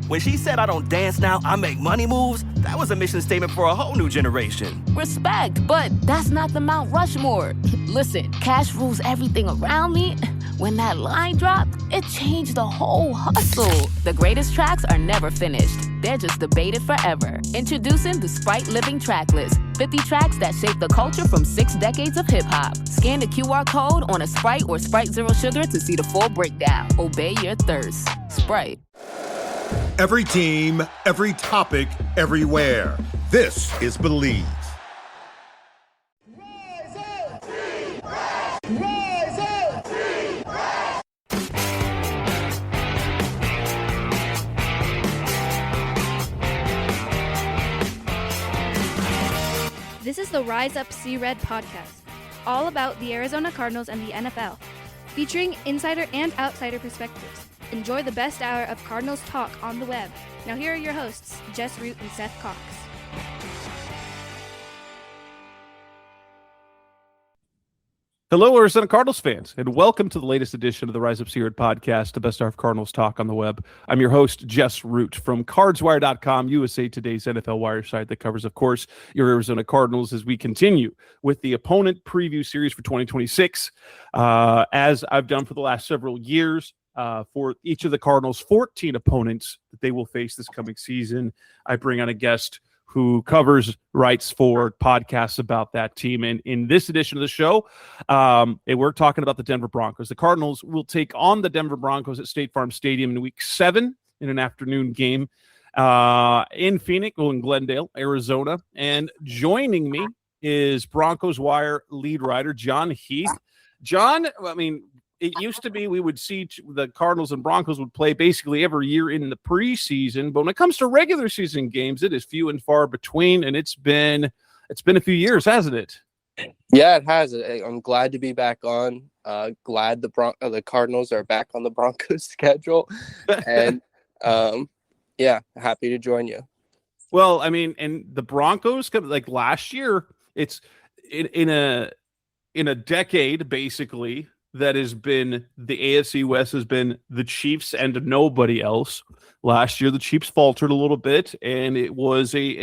When she said I don't dance now, I make money moves, that was a mission statement for a whole new generation. Respect, but that's not the Mount Rushmore. Listen, cash rules everything around me. When that line dropped, it changed the whole hustle. The greatest tracks are never finished. They're just debated forever. Introducing the Sprite Living Tracklist. 50 tracks that shape the culture from 6 decades of hip-hop. Scan the QR code on a Sprite or Sprite Zero Sugar to see the full breakdown. Obey your thirst. Sprite. Every team, every topic, everywhere. This is Believe. Rise up! Team Rise! Rise up! Team Rise! This is the Rise Up See Red podcast, all about the Arizona Cardinals and the NFL, featuring insider and outsider perspectives. Enjoy the best hour of Cardinals talk on the web. Now here are your hosts, Jess Root and Seth Cox. Hello, Arizona Cardinals fans, and welcome to the latest edition of the Rise Up See Red podcast, the best hour of Cardinals talk on the web. I'm your host, Jess Root, from CardsWire.com, USA Today's NFL Wire site that covers, of course, your Arizona Cardinals as we continue with the opponent preview series for 2026, as I've done for the last several years. For each of the Cardinals' 14 opponents that they will face this coming season, I bring on a guest who writes for podcasts about that team. And in this edition of the show, we're talking about the Denver Broncos. The Cardinals will take on the Denver Broncos at State Farm Stadium in Week 7 in an afternoon game in Phoenix, in Glendale, Arizona. And joining me is Broncos Wire lead writer Jon Heath. John, it used to be we would see the Cardinals and Broncos would play basically every year in the preseason, but when it comes to regular season games, it is few and far between, and it's been a few years, hasn't it? Yeah, it has. I'm glad to be back on. Glad the Cardinals are back on the Broncos schedule, and happy to join you. Well, and the Broncos, like last year, it's in a decade basically. That has been the AFC West has been the Chiefs and nobody else. Last year, the Chiefs faltered a little bit, and it was a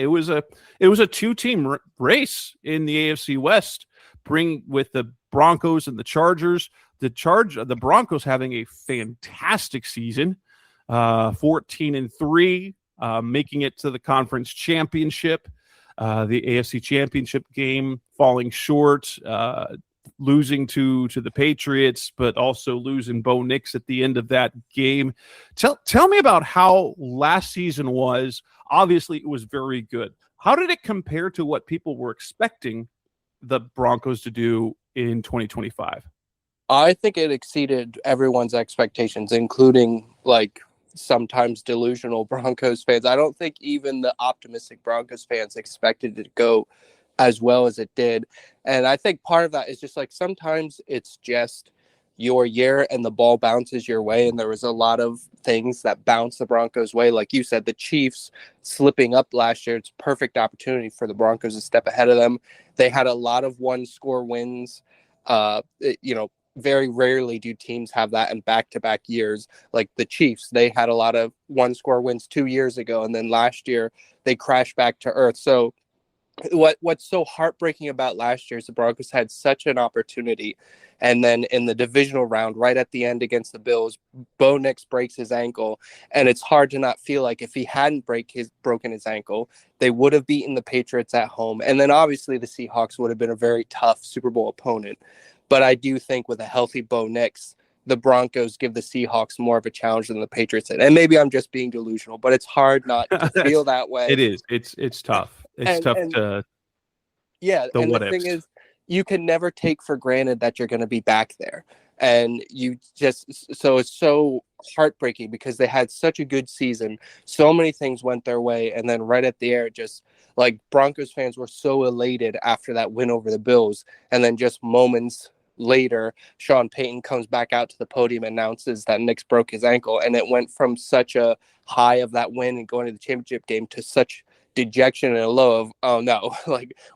2-team race in the AFC West. With the Broncos and the Chargers. The Broncos having a fantastic season, 14-3, making it to the conference championship. The AFC Championship game falling short. Losing to the Patriots, but also losing Bo Nix at the end of that game. Tell me about how last season was. Obviously, it was very good. How did it compare to what people were expecting the Broncos to do in 2025? I think it exceeded everyone's expectations, including sometimes delusional Broncos fans. I don't think even the optimistic Broncos fans expected it to go as well as it did. And I think part of that is just sometimes it's just your year and the ball bounces your way. And there was a lot of things that bounced the Broncos' way. Like you said, the Chiefs slipping up last year, it's a perfect opportunity for the Broncos to step ahead of them. They had a lot of one-score wins. Very rarely do teams have that in back-to-back years. Like the Chiefs, they had a lot of one-score wins 2 years ago. And then last year, they crashed back to earth. So what's so heartbreaking about last year is the Broncos had such an opportunity, and then in the divisional round right at the end against the Bills, Bo Nix breaks his ankle, and it's hard to not feel like if he hadn't broken his ankle, they would have beaten the Patriots at home, and then obviously the Seahawks would have been a very tough Super Bowl opponent. But I do think with a healthy Bo Nix, the Broncos give the Seahawks more of a challenge than the Patriots did. And maybe I'm just being delusional, but it's hard not to feel that way. It is. It's tough. It's tough to. Yeah, and the thing is, you can never take for granted that you're going to be back there, and so it's so heartbreaking because they had such a good season, so many things went their way, and then right at the air, just Broncos fans were so elated after that win over the Bills, and then just moments later, Sean Payton comes back out to the podium and announces that Nix broke his ankle, and it went from such a high of that win and going to the championship game to such dejection and a low of, oh no,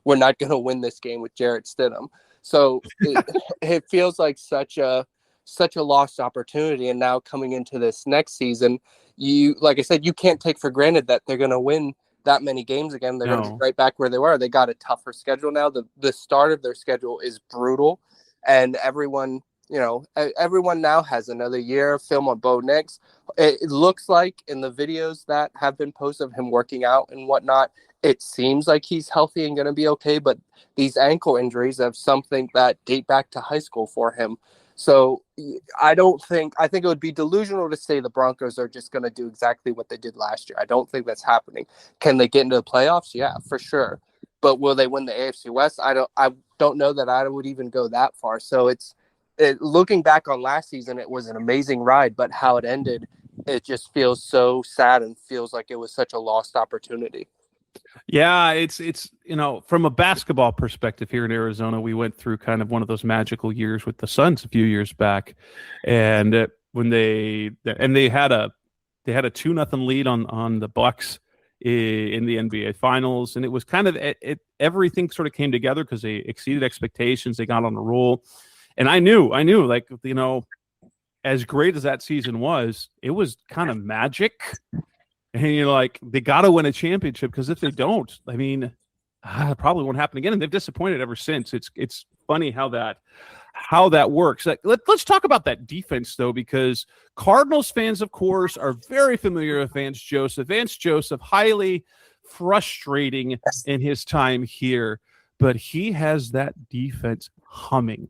we're not going to win this game with Jarrett Stidham. So it feels like such a lost opportunity. And now coming into this next season, like I said, you can't take for granted that they're going to win that many games again. They're going to be right back where they were. They got a tougher schedule now. The start of their schedule is brutal, and everyone now has another year of film on Bo Nix. It looks like in the videos that have been posted of him working out and whatnot, it seems like he's healthy and going to be okay. But these ankle injuries have something that date back to high school for him. So I think it would be delusional to say the Broncos are just going to do exactly what they did last year. I don't think that's happening. Can they get into the playoffs? Yeah, for sure. But will they win the AFC West? I don't know that I would even go that far. So looking back on last season, it was an amazing ride, but how it ended, it just feels so sad and feels like it was such a lost opportunity. Yeah, it's from a basketball perspective here in Arizona, we went through kind of one of those magical years with the Suns a few years back, and when they had a 2-0 lead on the Bucks in the NBA Finals, and it was kind of everything sort of came together because they exceeded expectations. They got on a roll, and I knew like as great as that season was, it was kind of magic. And you're like, they got to win a championship because if they don't, I mean, it probably won't happen again. And they've disappointed ever since. It's funny how that works. Let's talk about that defense, though, because Cardinals fans, of course, are very familiar with Vance Joseph. Vance Joseph, highly frustrating in his time here, but he has that defense humming.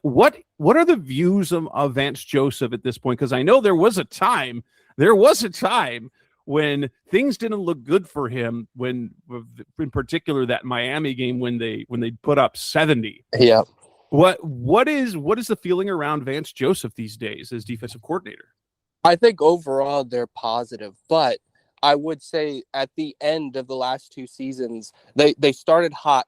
What are the views of Vance Joseph at this point? Because I know there was a time when things didn't look good for him, when in particular that Miami game when they put up 70. Yeah. What is the feeling around Vance Joseph these days as defensive coordinator? I think overall they're positive, but I would say at the end of the last two seasons, they started hot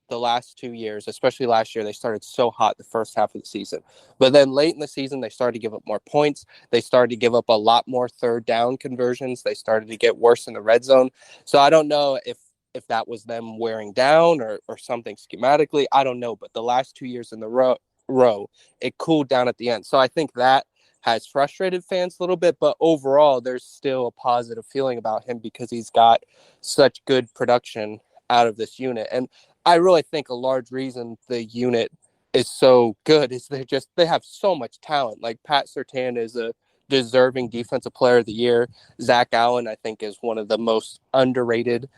the last 2 years, especially last year. They started so hot the first half of the season, but then late in the season they started to give up more points. They started to give up a lot more third down conversions. They started to get worse in the red zone. So I don't know if that was them wearing down or something schematically. I don't know, but the last 2 years in the row it cooled down at the end. So I think that has frustrated fans a little bit, but overall there's still a positive feeling about him because he's got such good production out of this unit. And I really think a large reason the unit is so good is they have so much talent. Like Pat Surtain is a deserving defensive player of the year. Zach Allen, I think, is one of the most underrated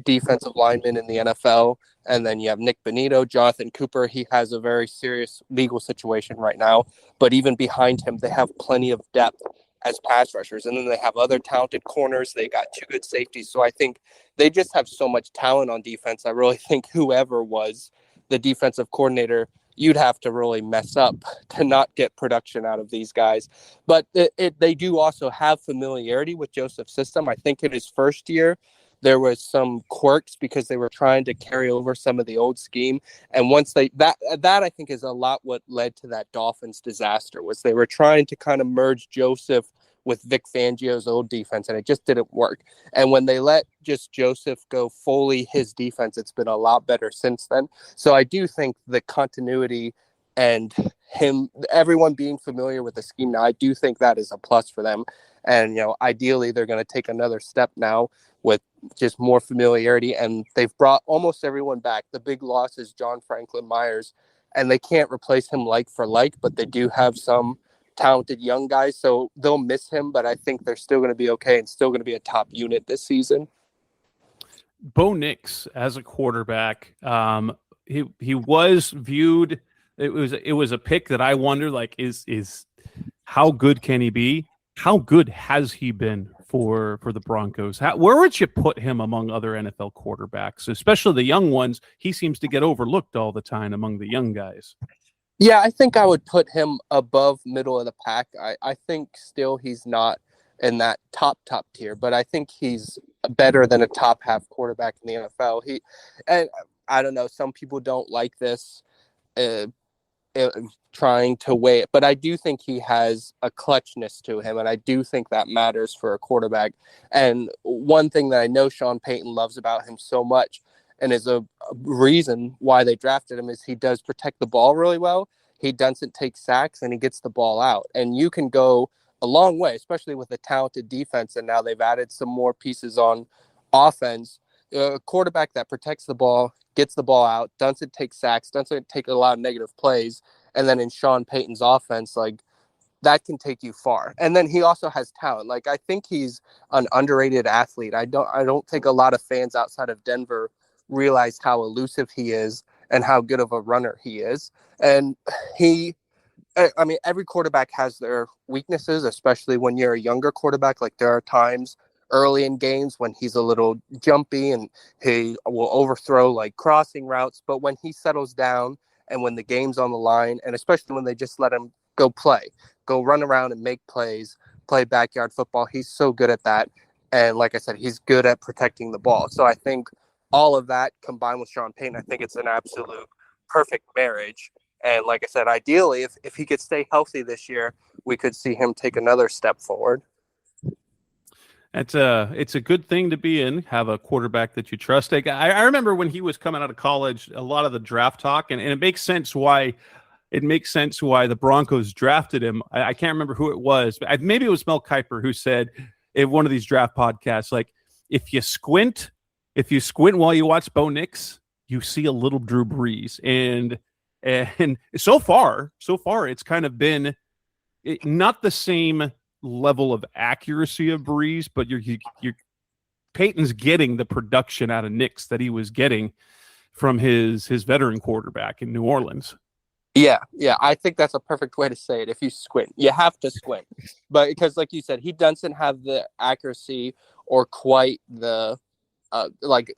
defensive linemen in the NFL. And then you have Nick Bonito, Jonathan Cooper. He has a very serious legal situation right now, but even behind him, they have plenty of depth as pass rushers. And then they have other talented corners. They got 2 good safeties. So I think they just have so much talent on defense. I really think whoever was the defensive coordinator, you'd have to really mess up to not get production out of these guys. But they do also have familiarity with Joseph's system. I think in his first year, there was some quirks because they were trying to carry over some of the old scheme. And once that I think is a lot what led to that Dolphins disaster was they were trying to kind of merge Joseph with Vic Fangio's old defense, and it just didn't work. And when they let just Joseph go fully his defense, it's been a lot better since then. So I do think the continuity and everyone being familiar with the scheme now, I do think that is a plus for them. And, ideally they're going to take another step now with just more familiarity, and they've brought almost everyone back. The big loss is John Franklin Myers, and they can't replace him like for like, but they do have some talented young guys, so they'll miss him, but I think they're still going to be okay and still going to be a top unit this season. Bo Nix as a quarterback, he was viewed. It was a pick that I wonder, like, is how good can he be? How good has he been for the Broncos? Where would you put him among other NFL quarterbacks, especially the young ones? He seems to get overlooked all the time among the young guys. Yeah, I think I would put him above middle of the pack. I think still he's not in that top tier, but I think he's better than a top half quarterback in the NFL. And I don't know, some people don't like this trying to weigh it, but I do think he has a clutchness to him, and I do think that matters for a quarterback. And one thing that I know Sean Payton loves about him so much, and is a reason why they drafted him, is he does protect the ball really well. He doesn't take sacks, and he gets the ball out. And you can go a long way, especially with a talented defense. And now they've added some more pieces on offense. A quarterback that protects the ball, gets the ball out, doesn't take sacks, doesn't take a lot of negative plays. And then in Sean Payton's offense, like, that can take you far. And then he also has talent. Like, I think he's an underrated athlete. I don't think a lot of fans outside of Denver realize how elusive he is and how good of a runner he is. And I mean, every quarterback has their weaknesses, especially when you're a younger quarterback. Like, there are times early in games when he's a little jumpy and he will overthrow like crossing routes. But when he settles down and when the game's on the line, and especially when they just let him go run around and make plays, play backyard football, he's so good at that. And like I said, he's good at protecting the ball. So I think all of that combined with Sean Payton, I think it's an absolute perfect marriage. And like I said, ideally, if he could stay healthy this year, we could see him take another step forward. It's a good thing to be in, have a quarterback that you trust. I remember when he was coming out of college, a lot of the draft talk, and it makes sense why the Broncos drafted him. I can't remember who it was, but maybe it was Mel Kiper who said in one of these draft podcasts, like, if you squint while you watch Bo Nix, you see a little Drew Brees. And so far, it's kind of been not the same level of accuracy of Brees, but Peyton's getting the production out of Nix that he was getting from his veteran quarterback in New Orleans. Yeah, I think that's a perfect way to say it. If you squint, you have to squint, but because, like you said, he doesn't have the accuracy or quite the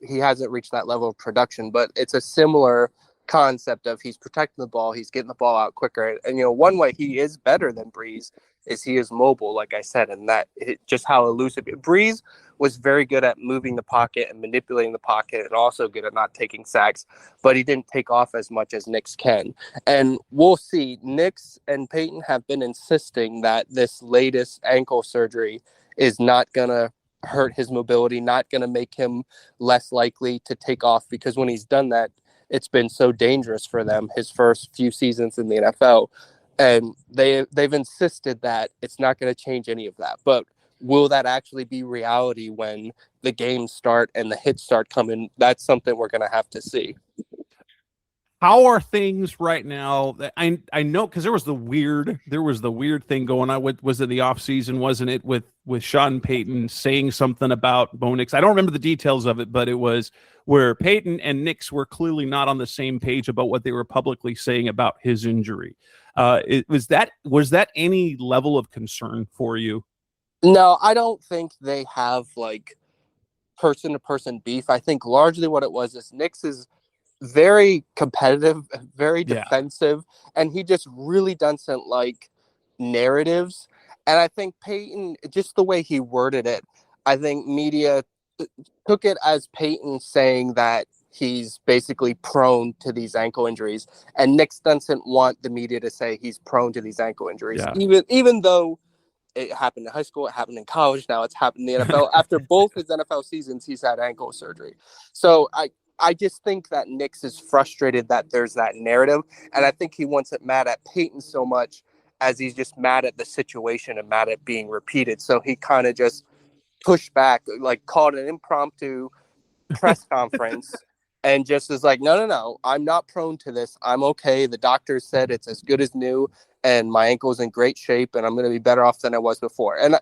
he hasn't reached that level of production. But it's a similar concept of he's protecting the ball, he's getting the ball out quicker, and one way he is better than Brees is he is mobile, like I said, and just how elusive. Brees was very good at moving the pocket and manipulating the pocket, and also good at not taking sacks, but he didn't take off as much as Nix can. And we'll see. Nix and Peyton have been insisting that this latest ankle surgery is not going to hurt his mobility, not going to make him less likely to take off, because when he's done that, it's been so dangerous for them his first few seasons in the NFL. And they've insisted that it's not going to change any of that. But will that actually be reality when the games start and the hits start coming? That's something we're going to have to see. How are things right now? I know, because there was the weird thing going on was it the offseason, wasn't it, with Sean Payton saying something about Bo Nix? I don't remember the details of it, but it was where Payton and Nix were clearly not on the same page about what they were publicly saying about his injury. Was that any level of concern for you? No, I don't think they have like person-to-person beef. I think largely what it was is Nix is very competitive, very defensive, and he just really doesn't like narratives. And I think Peyton, just the way he worded it, I think media took it as Peyton saying that he's basically prone to these ankle injuries, and Nix doesn't want the media to say he's prone to these ankle injuries, even though it happened in high school, it happened in college, now it's happened in the NFL. After both his NFL seasons, he's had ankle surgery. So I just think that Nix is frustrated that there's that narrative, and I think he wants it mad at Peyton so much as he's just mad at the situation and mad at being repeated. So he kind of just pushed back, like called an impromptu press conference and just is like, no, I'm not prone to this. I'm okay. The doctor said it's as good as new, and my ankle's in great shape, and I'm going to be better off than I was before. And,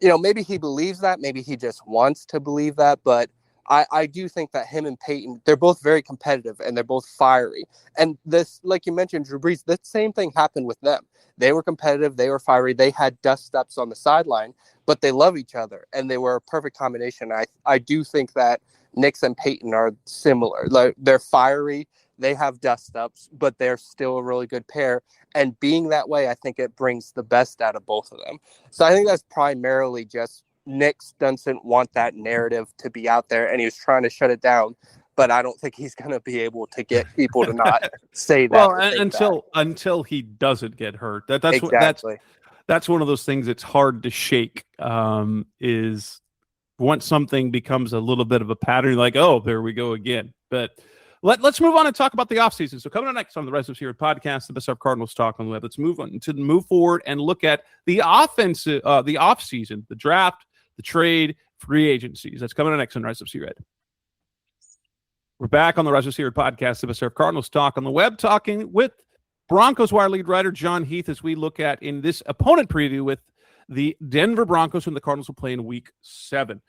maybe he believes that. Maybe he just wants to believe that. But I do think that him and Peyton, they're both very competitive, and they're both fiery. And this, like you mentioned, Drew Brees, the same thing happened with them. They were competitive. They were fiery. They had dust-ups on the sideline, but they love each other, and they were a perfect combination. I do think that Nix and Peyton are similar. Like, they're fiery, they have dust-ups, but they're still a really good pair. And being that way, I think it brings the best out of both of them. So I think that's primarily just Nix doesn't want that narrative to be out there, and he was trying to shut it down. But I don't think he's going to be able to get people to not say that. Well, until he doesn't get hurt. That's exactly. That's one of those things that's hard to shake. Is once something becomes a little bit of a pattern, like, oh, there we go again. But Let's move on and talk about the offseason. So coming up next on the Rise Up Here podcast, the Best of Cardinals talk on the web. Let's move forward and look at the offensive, the offseason, the draft, the trade, free agencies. That's coming up next on Rise Up Here. We're back on the Rise Up Here podcast, the Best of Cardinals talk on the web, talking with Broncos Wire lead writer Jon Heath as we look at in this opponent preview with the Denver Broncos, whom the Cardinals will play in Week 7.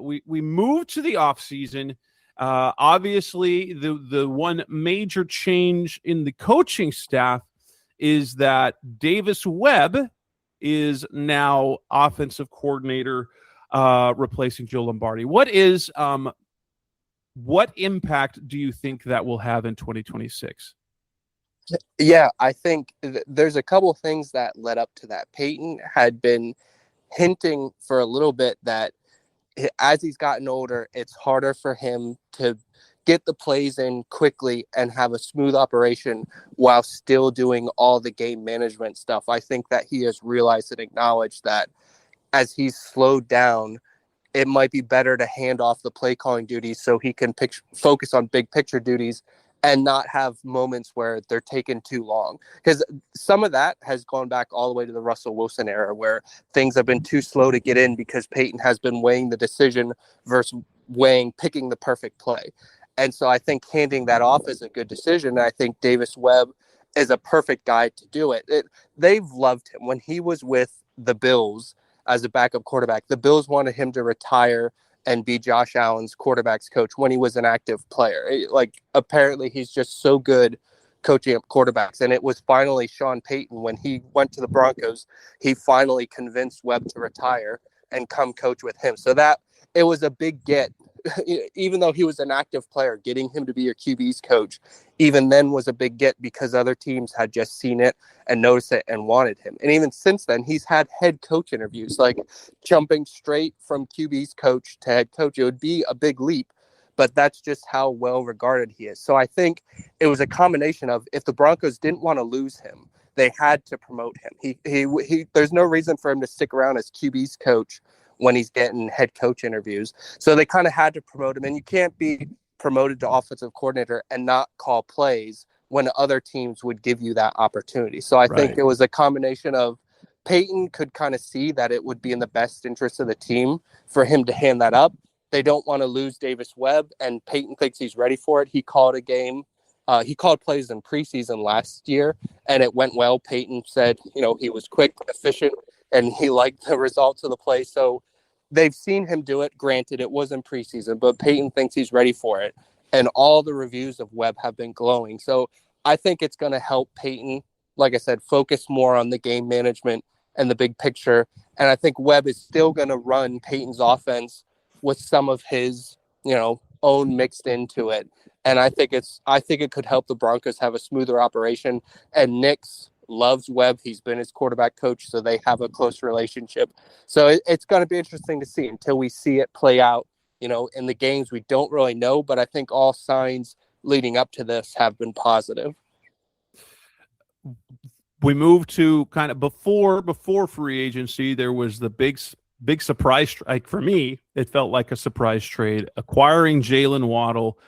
We move to the offseason. Obviously, the one major change in the coaching staff is that Davis Webb is now offensive coordinator, replacing Joe Lombardi. What impact do you think that will have in 2026? Yeah, I think there's a couple of things that led up to that. Peyton had been hinting for a little bit that as he's gotten older, it's harder for him to get the plays in quickly and have a smooth operation while still doing all the game management stuff. I think that he has realized and acknowledged that as he's slowed down, it might be better to hand off the play calling duties so he can focus on big picture duties and not have moments where they're taking too long. Because some of that has gone back all the way to the Russell Wilson era where things have been too slow to get in because Peyton has been weighing the decision versus picking the perfect play. And so I think handing that off is a good decision. I think Davis Webb is a perfect guy to do it. They've loved him. When he was with the Bills as a backup quarterback, the Bills wanted him to retire and be Josh Allen's quarterback's coach when he was an active player. Apparently he's just so good coaching up quarterbacks. And it was finally Sean Payton, when he went to the Broncos, he finally convinced Webb to retire and come coach with him. So that it was a big get, even though he was an active player, getting him to be your QB's coach, even then was a big get because other teams had just seen it and noticed it and wanted him. And even since then, he's had head coach interviews, like jumping straight from QB's coach to head coach. It would be a big leap, but that's just how well regarded he is. So I think it was a combination of, if the Broncos didn't want to lose him, they had to promote him. He there's no reason for him to stick around as QB's coach when he's getting head coach interviews. So they kind of had to promote him. And you can't be promoted to offensive coordinator and not call plays when other teams would give you that opportunity. So I think it was a combination of Peyton could kind of see that it would be in the best interest of the team for him to hand that up. They don't want to lose Davis Webb, and Peyton thinks he's ready for it. He called a game. He called plays in preseason last year, and it went well. Peyton said, he was quick, efficient, and he liked the results of the play. So they've seen him do it. Granted, it was in preseason, but Peyton thinks he's ready for it. And all the reviews of Webb have been glowing. So I think it's going to help Peyton, like I said, focus more on the game management and the big picture. And I think Webb is still going to run Peyton's offense with some of his, own mixed into it. And I think it could help the Broncos have a smoother operation. And Nick's loves Webb. He's been his quarterback coach, so they have a close relationship. So it's going to be interesting to see until we see it play out. In the games, we don't really know, but I think all signs leading up to this have been positive. We moved to kind of before free agency. There was the big surprise. Like for me, it felt like a surprise trade, acquiring Jalen Waddle.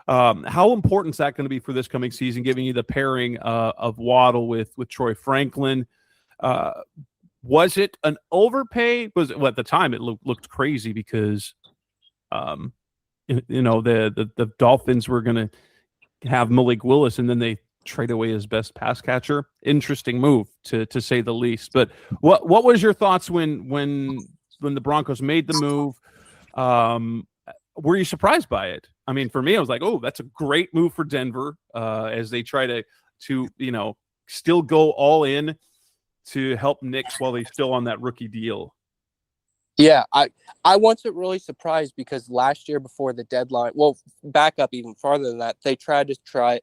How important is that going to be for this coming season, giving you the pairing of Waddle with Troy Franklin? Was it an overpay? At the time it looked crazy because the Dolphins were going to have Malik Willis, and then they trade away his best pass catcher. Interesting move to say the least. But what was your thoughts when the Broncos made the move? Were you surprised by it? I mean, for me, I was like, oh, that's a great move for Denver as they try to still go all in to help Knicks while he's still on that rookie deal. Yeah, I wasn't really surprised because last year before the deadline, well, back up even farther than that, they tried to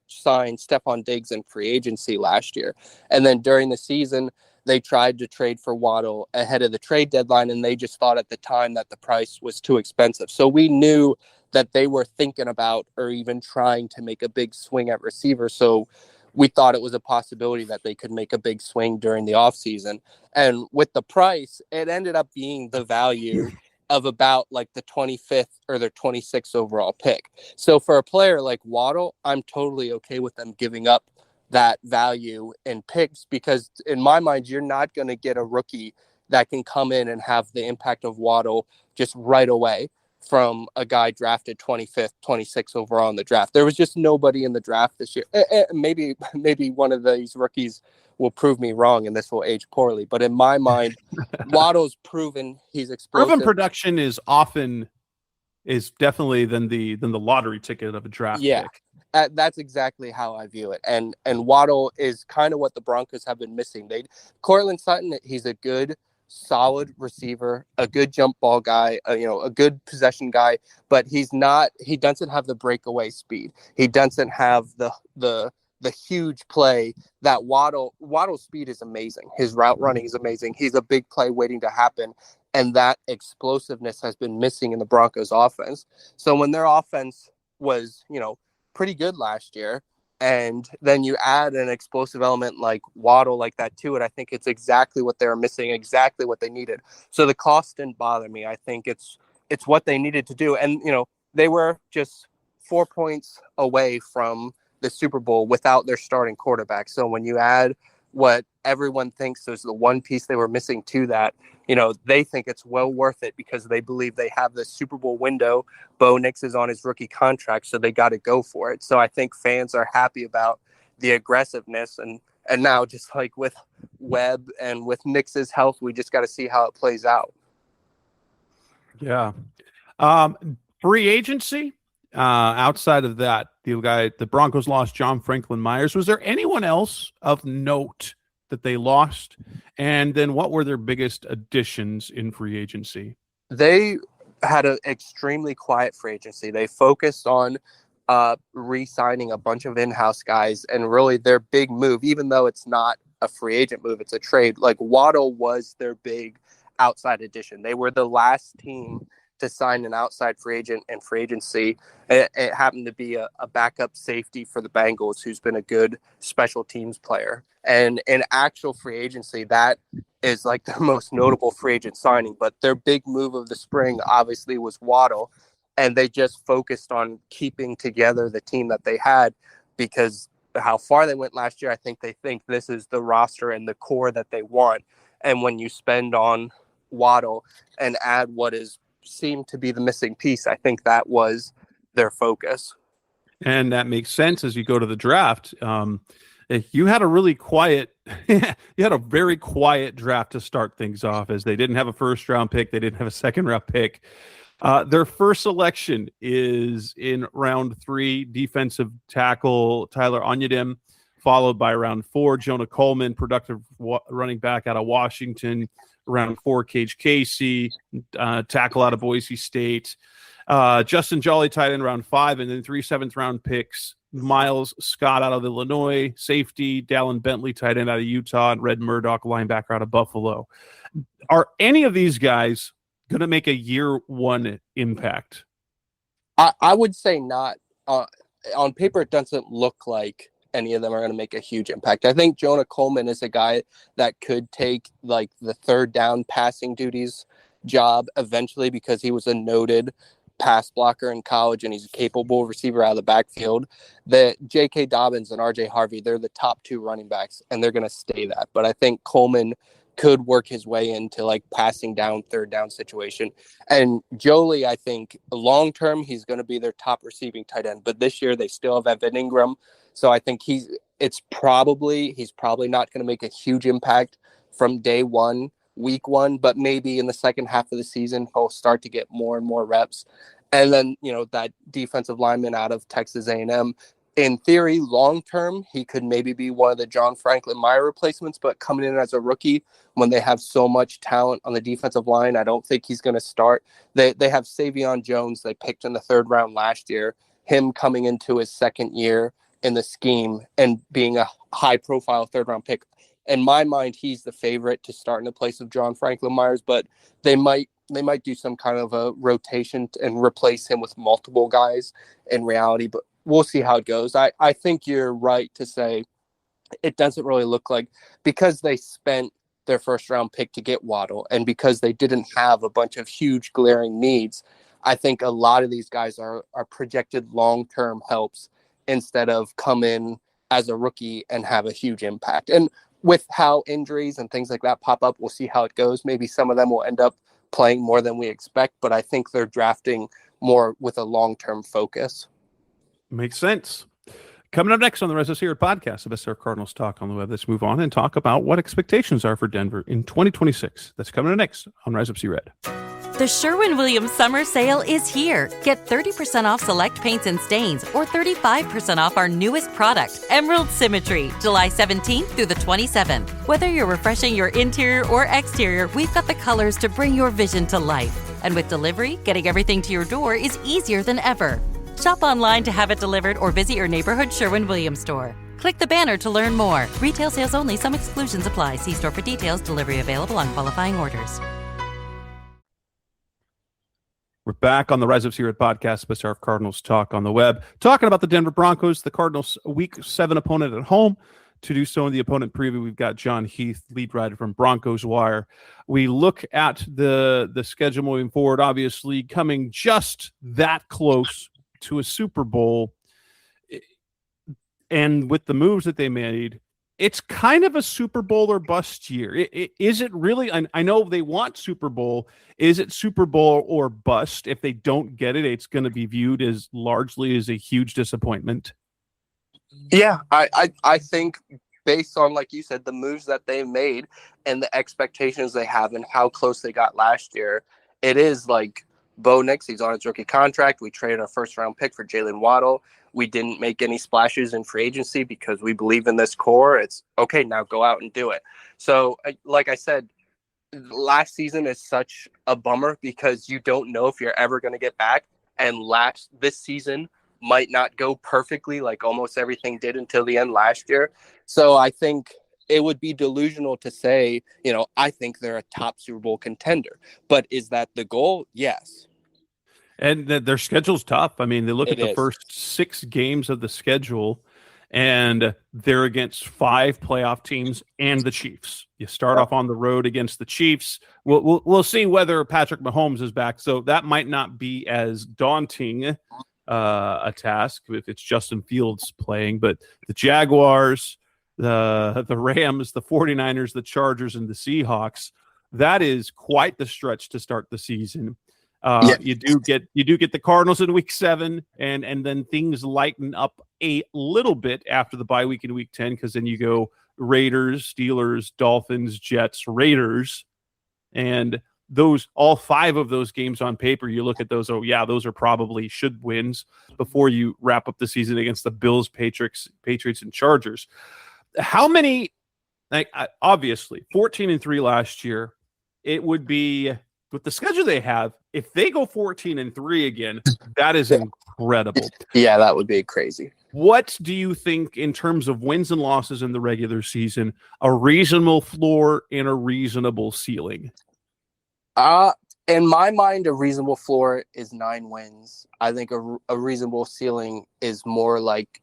sign Stephon Diggs in free agency last year. And then during the season, they tried to trade for Waddle ahead of the trade deadline, and they just thought at the time that the price was too expensive. So we knew that they were thinking about or even trying to make a big swing at receiver. So we thought it was a possibility that they could make a big swing during the offseason. And with the price, it ended up being the value of about like the 25th or their 26th overall pick. So for a player like Waddle, I'm totally okay with them giving up that value in picks, because in my mind, you're not going to get a rookie that can come in and have the impact of Waddle just right away from a guy drafted 25th, 26th overall in the draft. There was just nobody in the draft this year. Maybe one of these rookies will prove me wrong and this will age poorly. But in my mind, Waddle's proven he's explosive. Proven production is definitely than the lottery ticket of a draft pick. That's exactly how I view it. And Waddle is kind of what the Broncos have been missing. Courtland Sutton, he's a good, solid receiver, a good jump ball guy, a good possession guy, but he doesn't have the breakaway speed. He doesn't have the huge play that Waddle's speed is amazing. His route running is amazing. He's a big play waiting to happen. And that explosiveness has been missing in the Broncos offense. So when their offense was, pretty good last year, and then you add an explosive element like Waddle like that to it, I think it's exactly what they were missing, exactly what they needed. So the cost didn't bother me. I think it's what they needed to do. And, they were just 4 points away from the Super Bowl without their starting quarterback. So when you add what everyone thinks is the one piece they were missing to that, they think it's well worth it because they believe they have the Super Bowl window. Bo Nix is on his rookie contract, so they got to go for it. So I think fans are happy about the aggressiveness. And now, just like with Webb and with Nix's health, we just got to see how it plays out. Yeah. Free agency. Outside of that, the Broncos lost John Franklin Myers. Was there anyone else of note that they lost? And then what were their biggest additions in free agency? They had an extremely quiet free agency. They focused on re-signing a bunch of in-house guys, and really their big move, even though it's not a free agent move, it's a trade. Like Waddle was their big outside addition. They were the last team to sign an outside free agent in free agency. It happened to be a backup safety for the Bengals who's been a good special teams player. And in actual free agency, that is like the most notable free agent signing. But their big move of the spring obviously was Waddle. And they just focused on keeping together the team that they had, because how far they went last year, I think they think this is the roster and the core that they want. And when you spend on Waddle and add what is seemed to be the missing piece, I think that was their focus. And that makes sense as you go to the draft. You had a really quiet, you had a very quiet draft to start things off, as they didn't have a first round pick. They didn't have a second round pick. Their first selection is in round 3, defensive tackle Tyler Onyedim, followed by round 4, Jonah Coleman, productive running back out of Washington. Round 4, Cage Casey, tackle out of Boise State. Justin Jolly, tight end, round 5, and then 3 7th-round picks. Miles Scott out of Illinois, safety. Dallin Bentley, tight end out of Utah, and Red Murdoch, linebacker out of Buffalo. Are any of these guys going to make a year 1 impact? I would say not. On paper, it doesn't look like any of them are going to make a huge impact. I think Jonah Coleman is a guy that could take like the third down passing duties job eventually, because he was a noted pass blocker in college and he's a capable receiver out of the backfield. The J.K. Dobbins and R.J. Harvey, they're the top 2 running backs, and they're going to stay that. But I think Coleman could work his way into like passing down, third down situation. And Jolie, I think long term, he's going to be their top receiving tight end. But this year they still have Evan Ingram. So I think he's probably not going to make a huge impact from day 1, week 1, but maybe in the second half of the season, he'll start to get more and more reps. And then, that defensive lineman out of Texas A&M, in theory, long-term, he could maybe be one of the John Franklin Meyer replacements, but coming in as a rookie when they have so much talent on the defensive line, I don't think he's going to start. They have Savion Jones they picked in the 3rd round last year, him coming into his 2nd year in the scheme and being a high-profile 3rd-round pick. In my mind, he's the favorite to start in the place of John Franklin Myers, but they might do some kind of a rotation and replace him with multiple guys in reality, but we'll see how it goes. I think you're right to say it doesn't really look like, because they spent their first round pick to get Waddle, and because they didn't have a bunch of huge glaring needs, I think a lot of these guys are projected long-term helps instead of come in as a rookie and have a huge impact. And with how injuries and things like that pop up, we'll see how it goes. Maybe some of them will end up playing more than we expect, but I think they're drafting more with a long-term focus. Makes sense. Coming up next on the Rise Up Here podcast, the best of Cardinals talk on the web. Let's move on and talk about what expectations are for Denver in 2026. That's coming up next on Rise Up See Red. The Sherwin-Williams Summer Sale is here. Get 30% off select paints and stains or 35% off our newest product, Emerald Symmetry, July 17th through the 27th. Whether you're refreshing your interior or exterior, we've got the colors to bring your vision to life. And with delivery, getting everything to your door is easier than ever. Shop online to have it delivered or visit your neighborhood Sherwin-Williams store. Click the banner to learn more. Retail sales only. Some exclusions apply. See store for details. Delivery available on qualifying orders. We're back on the Rise Up See Red podcast, best of Cardinals talk on the web, talking about the Denver Broncos, the Cardinals' Week 7 opponent at home. To do so in the opponent preview, we've got Jon Heath, lead writer from Broncos Wire. We look at the schedule moving forward, obviously coming just that close to a Super Bowl. And with the moves that they made, it's kind of a Super Bowl or bust year. Is it really? I know they want Super Bowl. Is it Super Bowl or bust? If they don't get it, it's going to be viewed as largely as a huge disappointment. Yeah, I think based on, like you said, the moves that they made and the expectations they have and how close they got last year, it is like Bo Nix, he's on his rookie contract. We traded a first-round pick for Jalen Waddle. We didn't make any splashes in free agency because we believe in this core. It's okay, now go out and do it. So, like I said, last season is such a bummer because you don't know if you're ever going to get back. And this season might not go perfectly like almost everything did until the end last year. So I think it would be delusional to say, I think they're a top Super Bowl contender. But is that the goal? Yes. And their schedule's tough. I mean, they look at the first 6 games of the schedule, and they're against 5 playoff teams and the Chiefs. You start off on the road against the Chiefs. We'll see whether Patrick Mahomes is back, so that might not be as daunting a task if it's Justin Fields playing. But the Jaguars, the Rams, the 49ers, the Chargers, and the Seahawks, that is quite the stretch to start the season. You do get the Cardinals in week 7, and then things lighten up a little bit after the bye week in week 10, because then you go Raiders, Steelers, Dolphins, Jets, Raiders, and all 5 of those games on paper, you look at those, those are probably should wins before you wrap up the season against the Bills, Patriots, and Chargers. How many? Obviously, 14-3 last year. It would be, with the schedule they have, if they go 14-3 again, that is incredible. Yeah, that would be crazy. What do you think in terms of wins and losses in the regular season, a reasonable floor and a reasonable ceiling? In my mind, a reasonable floor is 9 wins. I think a reasonable ceiling is more like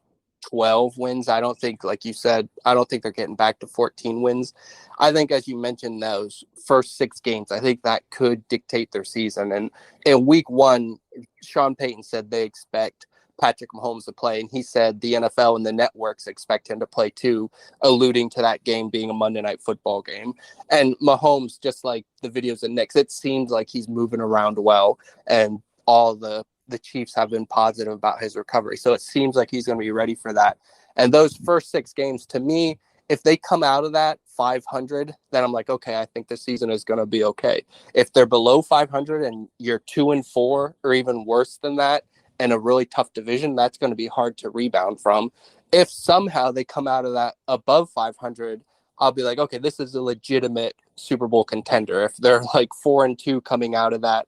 12 wins. I don't think, like you said, I don't think they're getting back to 14 wins. I think, as you mentioned, those first 6 games, I think that could dictate their season. And in week 1, Sean Payton said they expect Patrick Mahomes to play, and he said the NFL and the networks expect him to play too, alluding to that game being a Monday Night Football game. And Mahomes, just like the videos of Knicks, it seems like he's moving around well, and all the Chiefs have been positive about his recovery. So it seems like he's going to be ready for that. And those first 6 games, to me, if they come out of that 500, then I'm like, okay, I think the season is going to be okay. If they're below 500 and you're 2-4 or even worse than that, in a really tough division, that's going to be hard to rebound from. If somehow they come out of that above 500, I'll be like, okay, this is a legitimate Super Bowl contender. If they're like 4-2 coming out of that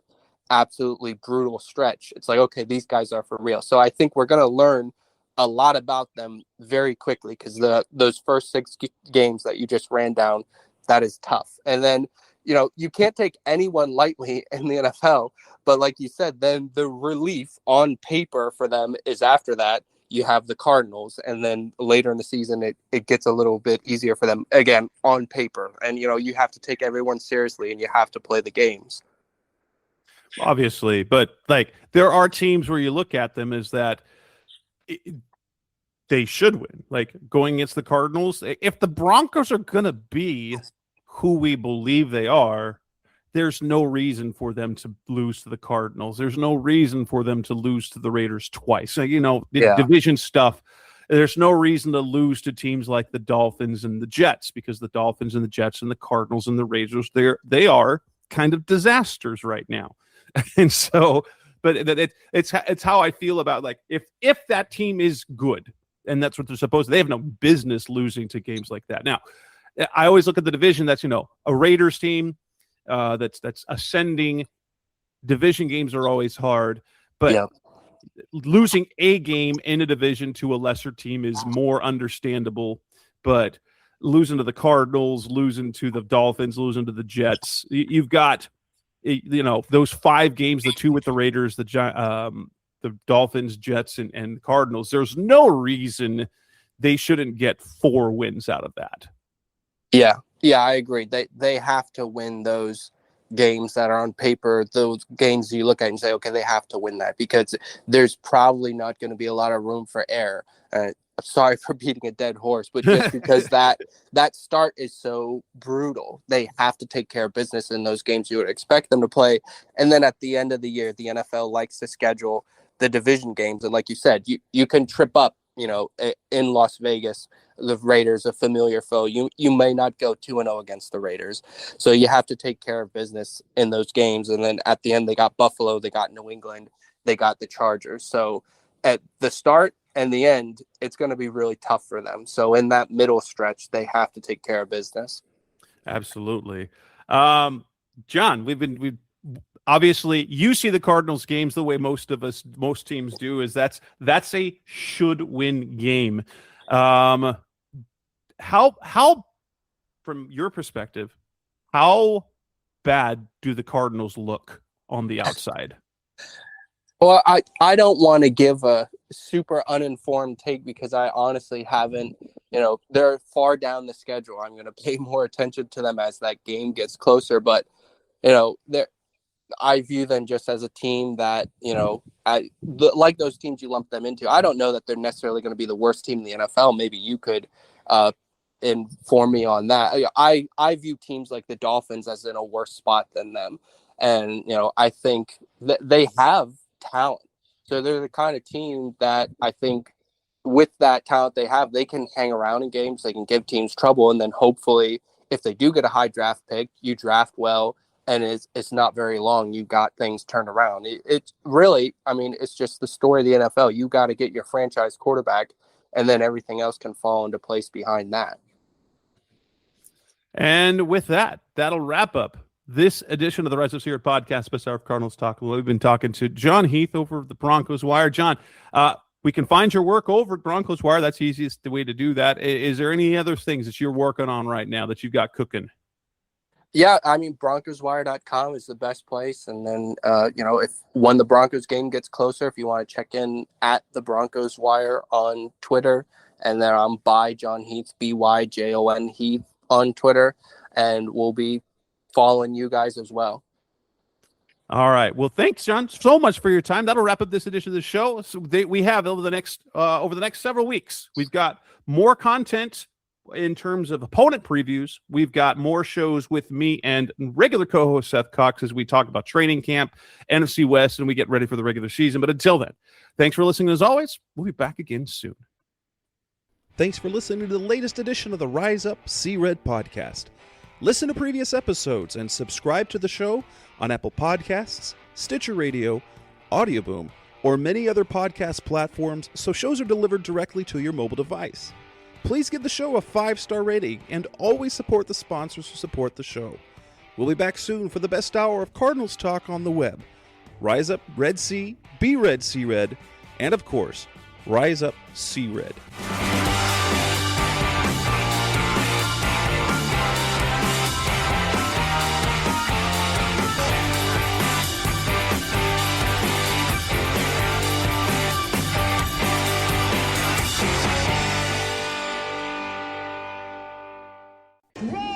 absolutely brutal stretch, it's like, okay, these guys are for real. So I think we're going to learn a lot about them very quickly, because those first 6 games that you just ran down, that is tough. And then, you can't take anyone lightly in the NFL, but like you said, then the relief on paper for them is after that. you have the Cardinals, and then later in the season, it gets a little bit easier for them, again, on paper. And, you have to take everyone seriously, and you have to play the games. Obviously, but like there are teams where you look at them as that they should win. Like going against the Cardinals, if the Broncos are going to be who we believe they are, there's no reason for them to lose to the Cardinals. There's no reason for them to lose to the Raiders twice. Division stuff. There's no reason to lose to teams like the Dolphins and the Jets, because the Dolphins and the Jets and the Cardinals and the Raiders, they are kind of disasters right now. And so, but it's how I feel about, like, if that team is good, and that's what they're supposed to, they have no business losing to games like that. Now, I always look at the division. That's, a Raiders team that's ascending. Division games are always hard, but losing a game in a division to a lesser team is more understandable. But losing to the Cardinals, losing to the Dolphins, losing to the Jets, you've got, those 5 games, the 2 with the Raiders, the Dolphins, Jets, and Cardinals. There's no reason they shouldn't get 4 wins out of that. Yeah, I agree. They have to win those games that are on paper, those games you look at and say, okay, they have to win that, because there's probably not going to be a lot of room for error. Sorry for beating a dead horse, but just because that start is so brutal, they have to take care of business in those games you would expect them to play. And then at the end of the year, the NFL likes to schedule the division games. And like you said, you can trip up, in Las Vegas, the Raiders, a familiar foe. You may not go 2-0 against the Raiders. So you have to take care of business in those games. And then at the end, they got Buffalo, they got New England, they got the Chargers. So at the start and the end, it's going to be really tough for them. So in that middle stretch, they have to take care of business. Absolutely. John, we've obviously, you see the Cardinals games the way most teams do, is that's a should win game. How from your perspective, how bad do the Cardinals look on the outside? Well, I don't want to give a super uninformed take, because I honestly haven't, they're far down the schedule. I'm going to pay more attention to them as that game gets closer. But, I view them just as a team that, like those teams you lump them into. I don't know that they're necessarily going to be the worst team in the NFL. Maybe you could inform me on that. I view teams like the Dolphins as in a worse spot than them. And, I think that they have talent. So they're the kind of team that I think with that talent they have, they can hang around in games, they can give teams trouble, and then hopefully if they do get a high draft pick, you draft well, and it's not very long, you got things turned around. It's really, it's just the story of the NFL. You got to get your franchise quarterback, and then everything else can fall into place behind that. And with that, that'll wrap up this edition of the Rise of Sierra podcast, Best Hour of Cardinals Talk. We've been talking to Jon Heath over at the Broncos Wire. John, we can find your work over at Broncos Wire. That's the easiest way to do that. Is there any other things that you're working on right now that you've got cooking? Yeah, BroncosWire.com is the best place. And then, if when the Broncos game gets closer, if you want to check in at the Broncos Wire on Twitter, and then I'm by Jon Heath, BYJON Heath on Twitter, and we'll be following you guys as well. All right. Well, thanks, John, so much for your time. That'll wrap up this edition of the show. So we have over the next several weeks, we've got more content in terms of opponent previews. We've got more shows with me and regular co-host Seth Cox as we talk about training camp, NFC West, and we get ready for the regular season. But until then, thanks for listening. As always, we'll be back again soon. Thanks for listening to the latest edition of the Rise Up, See Red podcast. Listen to previous episodes and subscribe to the show on Apple Podcasts, Stitcher Radio, Audioboom, or many other podcast platforms, so shows are delivered directly to your mobile device. Please give the show a 5-star rating and always support the sponsors who support the show. We'll be back soon for the best hour of Cardinals talk on the web. Rise up, Red Sea, be Red, See Red, and of course, Rise up, See Red. Rise